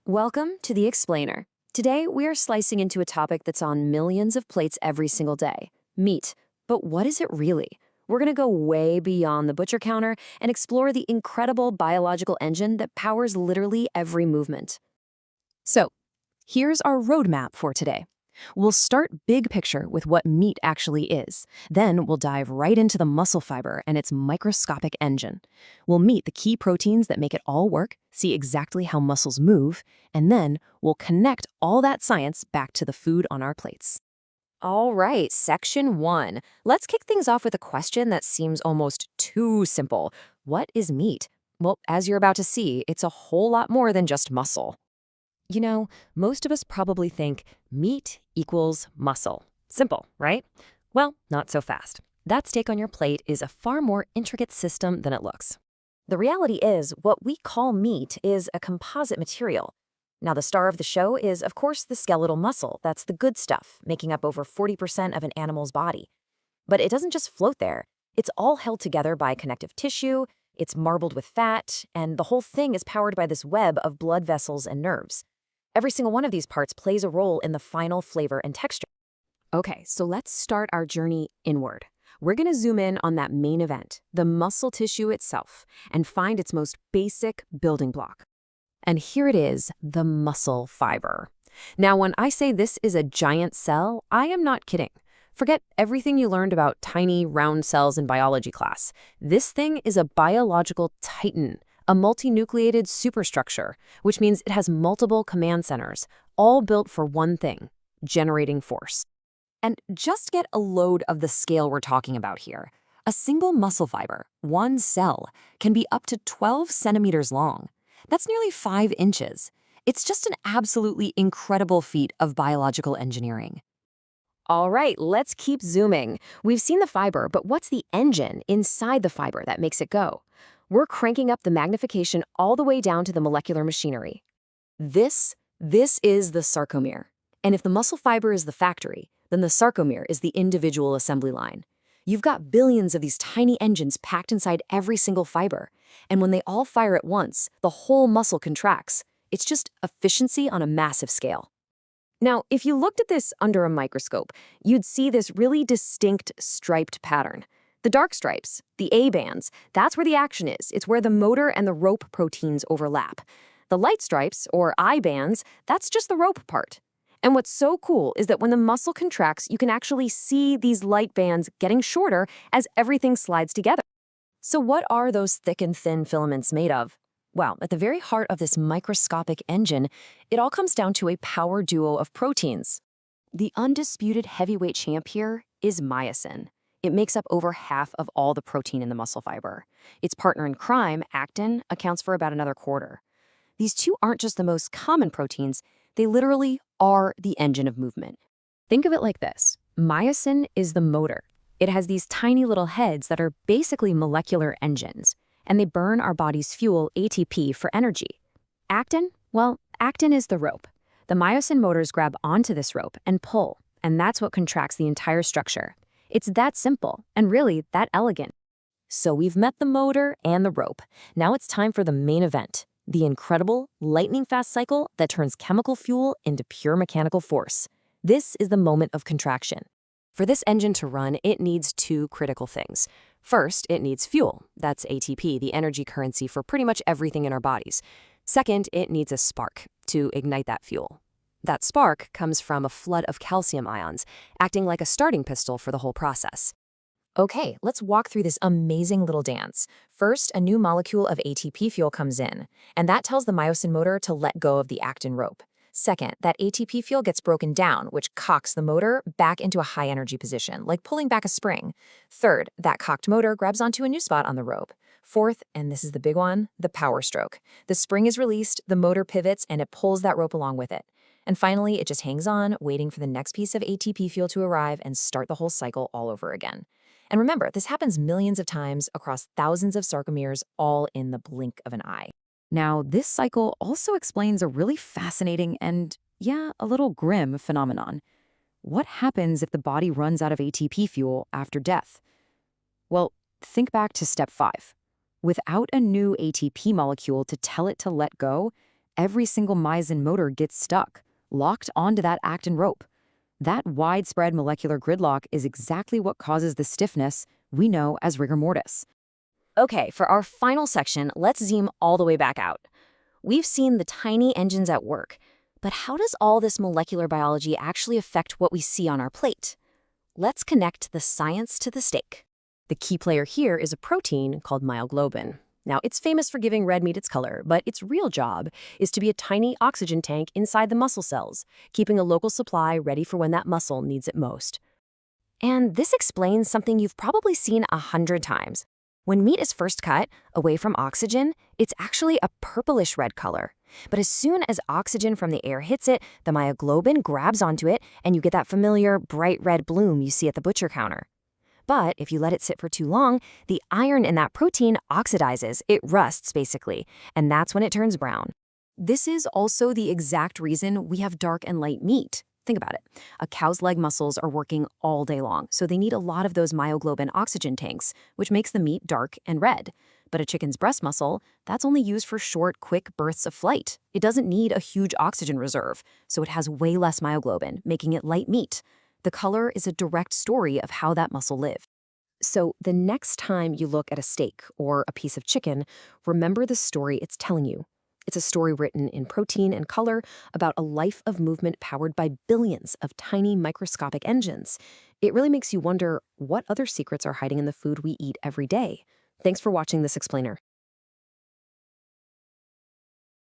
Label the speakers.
Speaker 1: Welcome to The Explainer. Today, we are slicing into a topic that's on millions of plates every single day, meat. But what is it really? We're going to go way beyond the butcher counter and explore the incredible biological engine that powers literally every movement. So, here's our roadmap for today. We'll start big picture with what meat actually is. Then we'll dive right into the muscle fiber and its microscopic engine. We'll meet the key proteins that make it all work, see exactly how muscles move, and then we'll connect all that science back to the food on our plates. All right, section 1. Let's kick things off with a question that seems almost too simple. What is meat? Well, as you're about to see, it's a whole lot more than just muscle. You know, most of us probably think meat equals muscle. Simple, right? Well, not so fast. That steak on your plate is a far more intricate system than it looks. The reality is, what we call meat is a composite material. Now, the star of the show is, of course, the skeletal muscle. That's the good stuff, making up over 40% of an animal's body. But it doesn't just float there. It's all held together by connective tissue, it's marbled with fat, and the whole thing is powered by this web of blood vessels and nerves. Every single one of these parts plays a role in the final flavor and texture. Okay, so let's start our journey inward. We're going to zoom in on that main event, the muscle tissue itself, and find its most basic building block. And here it is, the muscle fiber. Now, when I say this is a giant cell, I am not kidding. Forget everything you learned about tiny, round cells in biology class. This thing is a biological titan. A multinucleated superstructure, which means it has multiple command centers, all built for one thing, generating force. And just get a load of the scale we're talking about here. A single muscle fiber, one cell, can be up to 12 centimeters long. That's nearly 5 inches. It's just an absolutely incredible feat of biological engineering. All right, let's keep zooming. We've seen the fiber, but what's the engine inside the fiber that makes it go? We're cranking up the magnification all the way down to the molecular machinery. This is the sarcomere. And if the muscle fiber is the factory, then the sarcomere is the individual assembly line. You've got billions of these tiny engines packed inside every single fiber. And when they all fire at once, the whole muscle contracts. It's just efficiency on a massive scale. Now, if you looked at this under a microscope, you'd see this really distinct striped pattern. The dark stripes, the A bands, that's where the action is. It's where the motor and the rope proteins overlap. The light stripes, or I bands, that's just the rope part. And what's so cool is that when the muscle contracts, you can actually see these light bands getting shorter as everything slides together. So what are those thick and thin filaments made of? Well, at the very heart of this microscopic engine, it all comes down to a power duo of proteins. The undisputed heavyweight champ here is myosin. It makes up over half of all the protein in the muscle fiber. Its partner in crime, actin, accounts for about another quarter. These two aren't just the most common proteins, they literally are the engine of movement. Think of it like this. Myosin is the motor. It has these tiny little heads that are basically molecular engines, and they burn our body's fuel, ATP, for energy. Actin? Well, actin is the rope. The myosin motors grab onto this rope and pull, and that's what contracts the entire structure. It's that simple, and really that elegant. So we've met the motor and the rope. Now it's time for the main event, the incredible, lightning-fast cycle that turns chemical fuel into pure mechanical force. This is the moment of contraction. For this engine to run, it needs 2 critical things. First, it needs fuel. That's ATP, the energy currency for pretty much everything in our bodies. Second, it needs a spark to ignite that fuel. That spark comes from a flood of calcium ions, acting like a starting pistol for the whole process. Okay, let's walk through this amazing little dance. First, a new molecule of ATP fuel comes in, and that tells the myosin motor to let go of the actin rope. Second, that ATP fuel gets broken down, which cocks the motor back into a high-energy position, like pulling back a spring. Third, that cocked motor grabs onto a new spot on the rope. Fourth, and this is the big one, the power stroke. The spring is released, the motor pivots, and it pulls that rope along with it. And finally, it just hangs on, waiting for the next piece of ATP fuel to arrive and start the whole cycle all over again. And remember, this happens millions of times across thousands of sarcomeres, all in the blink of an eye. Now, this cycle also explains a really fascinating and, yeah, a little grim phenomenon. What happens if the body runs out of ATP fuel after death? Well, think back to step 5. Without a new ATP molecule to tell it to let go,
Speaker 2: every single myosin motor gets stuck, locked onto that actin rope. That widespread molecular gridlock is exactly what causes the stiffness we know as rigor mortis.
Speaker 1: Okay, for our final section, let's zoom all the way back out. We've seen the tiny engines at work, but how does all this molecular biology actually affect what we see on our plate? Let's connect the science to the steak. The key player here is a protein called myoglobin. Now, it's famous for giving red meat its color, but its real job is to be a tiny oxygen tank inside the muscle cells, keeping a local supply ready for when that muscle needs it most. And this explains something you've probably seen 100 times. When meat is first cut away from oxygen, it's actually a purplish red color. But as soon as oxygen from the air hits it, the myoglobin grabs onto it, and you get that familiar bright red bloom you see at the butcher counter. But if you let it sit for too long, the iron in that protein oxidizes. It rusts, basically, and that's when it turns brown. This is also the exact reason we have dark and light meat. Think about it. A cow's leg muscles are working all day long, so they need a lot of those myoglobin oxygen tanks, which makes the meat dark and red. But a chicken's breast muscle, that's only used for short, quick bursts of flight. It doesn't need a huge oxygen reserve, so it has way less myoglobin, making it light meat. The color is a direct story of how that muscle lived. So the next time you look at a steak or a piece of chicken, remember the story it's telling you. It's a story written in protein and color about a life of movement powered by billions of tiny microscopic engines. It really makes you wonder what other secrets are hiding in the food we eat every day. Thanks for watching this explainer.